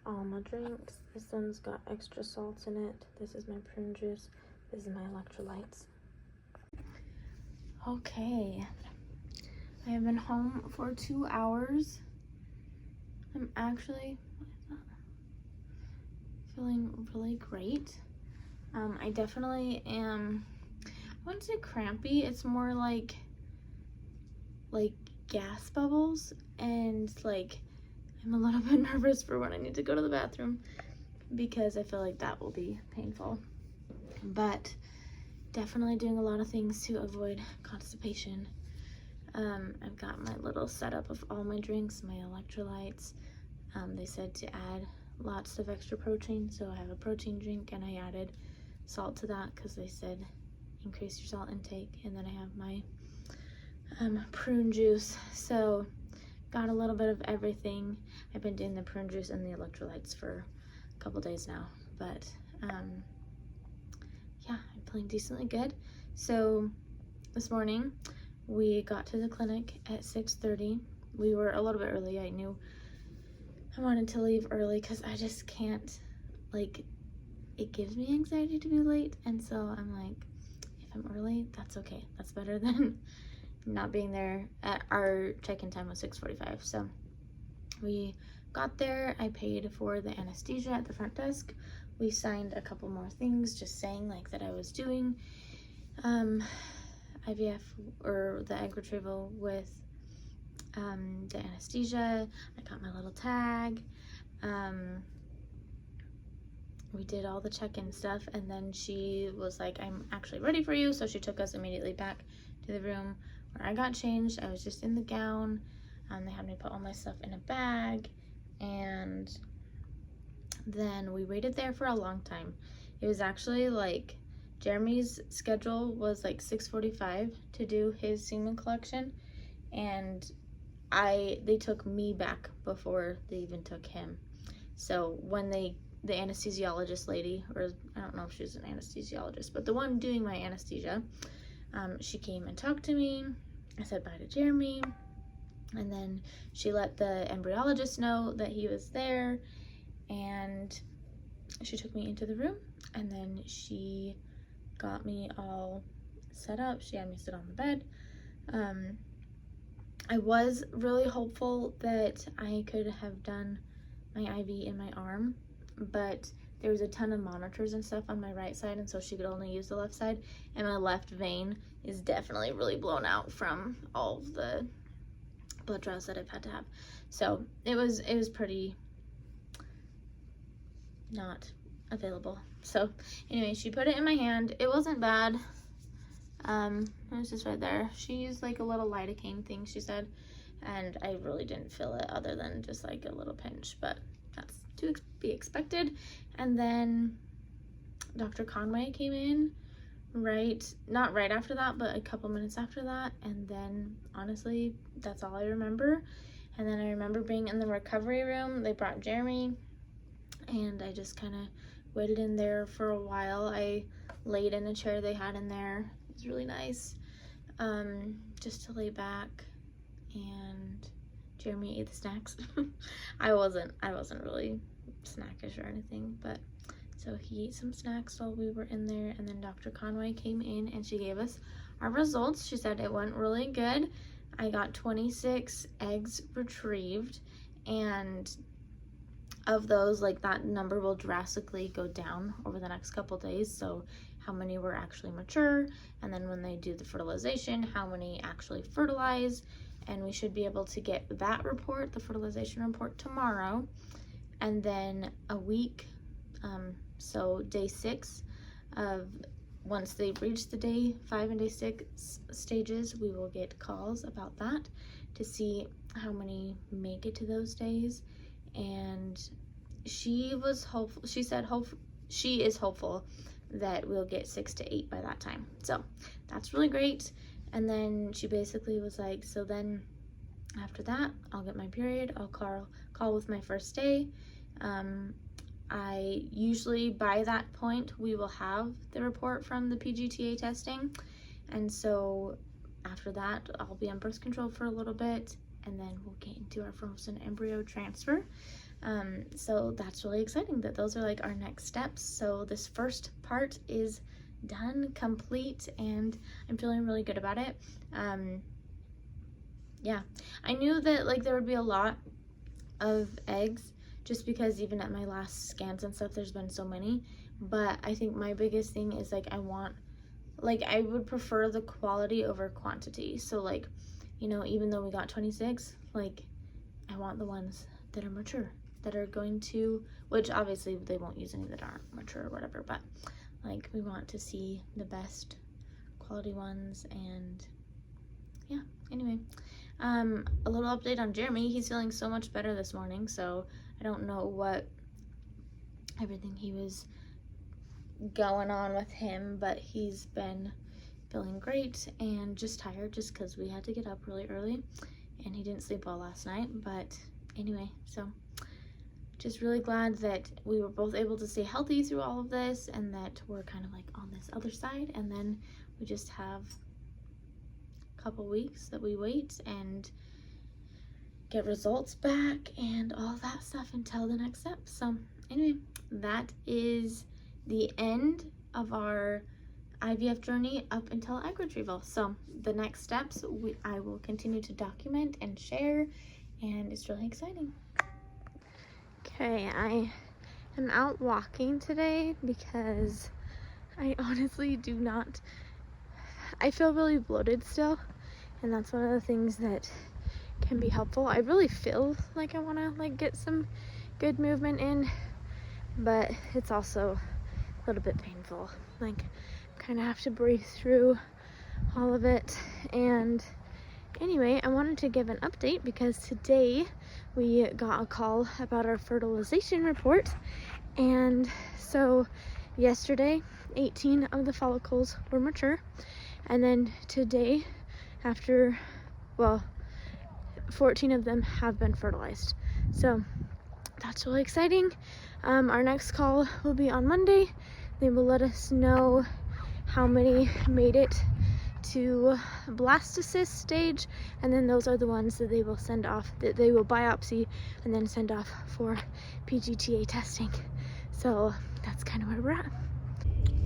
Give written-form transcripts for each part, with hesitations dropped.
all my drinks. This one's got extra salt in it. This is my prune juice. This is my electrolytes. Okay, I have been home for 2 hours. I'm actually feeling really great. I definitely am, I wouldn't say crampy, it's more like gas bubbles, and like I'm a little bit nervous for when I need to go to the bathroom because I feel like that will be painful. But definitely doing a lot of things to avoid constipation. I've got my little setup of all my drinks, my electrolytes. They said to add lots of extra protein, so I have a protein drink and I added salt to that because they said increase your salt intake. And then I have my prune juice, so got a little bit of everything. I've been doing the prune juice and the electrolytes for a couple days now, but yeah, I'm feeling decently good. So this morning we got to the clinic at 6:30. We were a little bit early. I knew I wanted to leave early because I just can't, like, it gives me anxiety to be late, and so I'm like, if I'm early, that's okay. That's better than not being there. At our check-in time was 6:45, so we got there. I paid for the anesthesia at the front desk. We signed a couple more things just saying like that I was doing IVF or the egg retrieval with the anesthesia. I got my little tag. We did all the check-in stuff, and then she was like, I'm actually ready for you, so she took us immediately back to the room where I got changed. I was just in the gown. They had me put all my stuff in a bag, and then we waited there for a long time. It was actually like Jeremy's schedule was like 6:45 to do his semen collection, and they took me back before they even took him. So when the anesthesiologist lady, or I don't know if she's an anesthesiologist, but the one doing my anesthesia, she came and talked to me. I said bye to Jeremy, and then she let the embryologist know that he was there, and she took me into the room, and then she got me all set up. She had me sit on the bed. I was really hopeful that I could have done my IV in my arm, but there was a ton of monitors and stuff on my right side, and so she could only use the left side, and my left vein is definitely really blown out from all of the blood draws that I've had to have. So it was pretty not available. So anyway, she put it in my hand. It wasn't bad. It was just right there. She used like a little lidocaine thing, she said, and I really didn't feel it other than just like a little pinch, but that's to be expected. And then Dr. Conway came in not right after that, but a couple minutes after that, and then honestly that's all I remember. And then I remember being in the recovery room. They brought Jeremy, and I just kind of waited in there for a while. I laid in a chair they had in there. It was really nice, just to lay back, and Jeremy ate the snacks. I wasn't really snackish or anything, but so he ate some snacks while we were in there. And then Dr. Conway came in and she gave us our results. She said it went really good. I got 26 eggs retrieved, and of those, like, that number will drastically go down over the next couple days. So how many were actually mature, and then when they do the fertilization, how many actually fertilize. And we should be able to get that report, the fertilization report, tomorrow. And then a week, so day 6 of, once they reach the day 5 and day 6 stages, we will get calls about that to see how many make it to those days. And she was hopeful. She said she is hopeful that we'll get 6 to 8 by that time. So that's really great. And then she basically was like, so then after that, I'll get my period. I'll call with my first day. I usually, by that point, we will have the report from the PGTA testing. And so after that, I'll be on birth control for a little bit, and then we'll get into our frozen embryo transfer. So that's really exciting that those are like our next steps. So this first part is done, complete, and I'm feeling really good about it. Yeah, I knew that like there would be a lot of eggs just because even at my last scans and stuff there's been so many, but I think my biggest thing is like I would prefer the quality over quantity. So like, you know, even though we got 26, like I want the ones that are mature, that are going to, which obviously they won't use any that aren't mature or whatever, but like we want to see the best quality ones. And yeah, anyway, a little update on Jeremy. He's feeling so much better this morning, so I don't know what everything he was going on with him, but he's been feeling great and just tired just because we had to get up really early and he didn't sleep well last night. But anyway, so just really glad that we were both able to stay healthy through all of this and that we're kind of like on this other side, and then we just have a couple weeks that we wait and get results back and all that stuff until the next step. So anyway, that is the end of our IVF journey up until egg retrieval. So the next steps I will continue to document and share, and it's really exciting. Okay, I am out walking today because I honestly I feel really bloated still, and that's one of the things that can be helpful. I really feel like I want to like get some good movement in, but it's also a little bit painful. Like kind of have to breathe through all of it. And anyway, I wanted to give an update because today we got a call about our fertilization report. And so yesterday 18 of the follicles were mature, and then today, after 14 of them have been fertilized. So that's really exciting. Our next call will be on Monday. They will let us know how many made it to blastocyst stage, and then those are the ones that they will send off, that they will biopsy and then send off for PGTA testing. So that's kind of where we're at.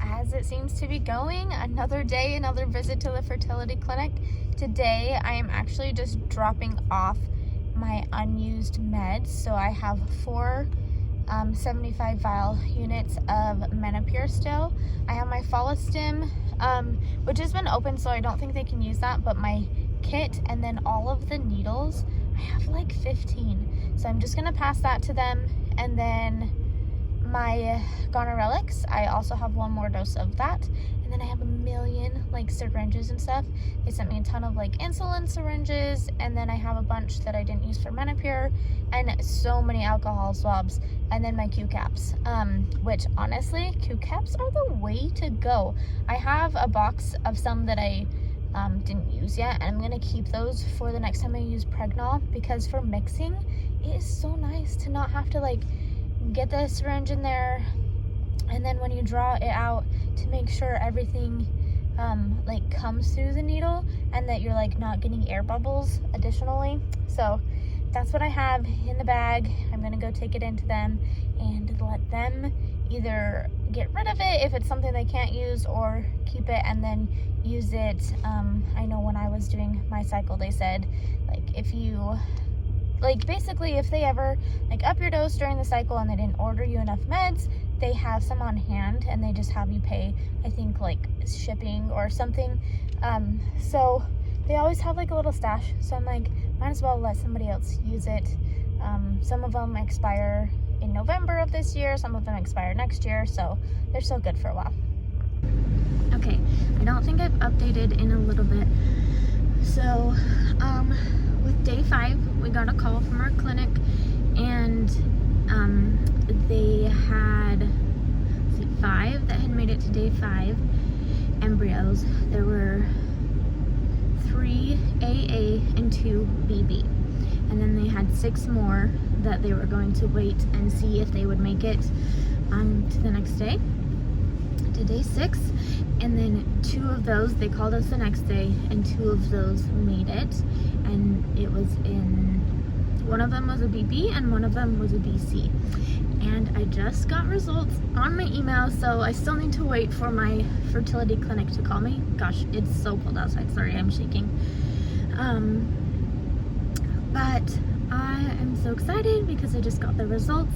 As it seems to be going, another day, another visit to the fertility clinic. Today I am actually just dropping off my unused meds. So I have 4 75 vial units of Menopur still. I have my Follistim, which has been open, so I don't think they can use that, but my kit and then all of the needles, I have like 15. So I'm just gonna pass that to them. And then my Gonorelix, I also have 1 more dose of that. And then I have a million like syringes and stuff. They sent me a ton of like insulin syringes, and then I have a bunch that I didn't use for Menopur, and so many alcohol swabs, and then my Q-caps, which honestly, Q-caps are the way to go. I have a box of some that I didn't use yet, and I'm gonna keep those for the next time I use Pregnol, because for mixing, it is so nice to not have to like get the syringe in there, and then when you draw it out, to make sure everything like comes through the needle and that you're like not getting air bubbles additionally. So that's what I have in the bag. I'm gonna go take it into them and let them either get rid of it if it's something they can't use, or keep it and then use it. I know when I was doing my cycle, they said like if you basically if they ever like up your dose during the cycle and they didn't order you enough meds, they have some on hand and they just have you pay, I think, like shipping or something. So they always have like a little stash, so I'm like, might as well let somebody else use it. Some of them expire in November of this year, some of them expire next year, so they're still good for a while. Okay, I don't think I've updated in a little bit. So with day 5, we got a call from our clinic, and they had 5 that had made it to day 5 embryos. There were 3 AA and 2 BB, and then they had 6 more that they were going to wait and see if they would make it to the next day, to day 6. And then 2 of those, they called us the next day, and 2 of those made it, and it was in One of them was a BB and one of them was a BC. And I just got results on my email, so I still need to wait for my fertility clinic to call me. Gosh, it's so cold outside. Sorry, I'm shaking. But I am so excited because I just got the results,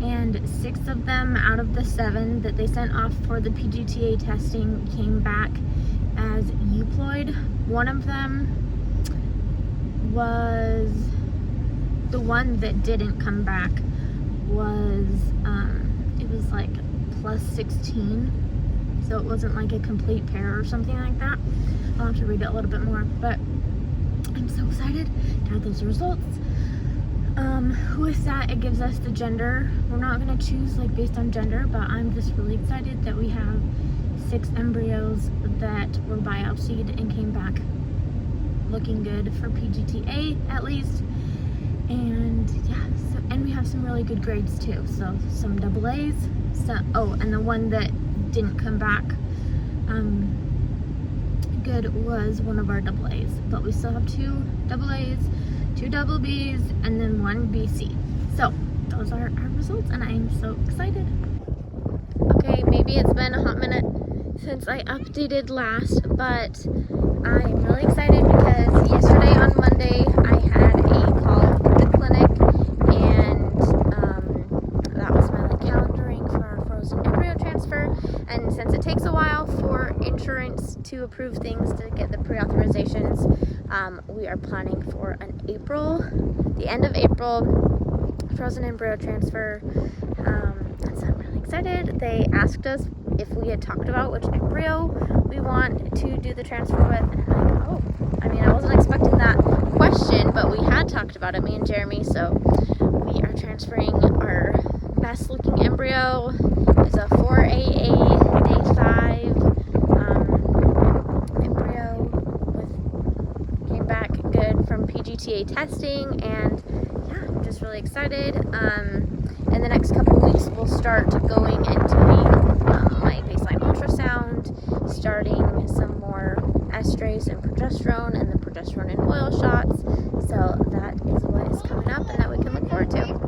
and 6 of them out of the 7 that they sent off for the PGTA testing came back as euploid. One of them was, the one that didn't come back was, it was like plus 16, so it wasn't like a complete pair or something like that. I'll have to read it a little bit more, but I'm so excited to have those results. With that, it gives us the gender. We're not going to choose like based on gender, but I'm just really excited that we have 6 embryos that were biopsied and came back looking good for PGTA at least. And yeah, so, and we have some really good grades too. So some AA's. And the one that didn't come back good was one of our AA's, but we still have 2 AA's, 2 BB's, and then 1 BC. So those are our results, and I am so excited. Okay, maybe it's been a hot minute since I updated last, but I'm really excited because yesterday on Monday I had a call with the clinic, and that was my calendaring for our frozen embryo transfer. And since it takes a while for insurance to approve things to get the pre-authorizations, we are planning for the end of April frozen embryo transfer. So I'm really excited. They asked us if we had talked about which embryo we want to do the transfer with, and I'm like, oh, I mean, I wasn't expecting that question, but we had talked about it, me and Jeremy. So we are transferring our best looking embryo. It's a 4AA day 5 embryo came back good from PGTA testing, and yeah, I'm just really excited. In the next couple weeks, we'll start going and doing my baseline ultrasound, starting some more estrase and progesterone, and the progesterone and oil shots. So that is what is coming up and that we can look forward to.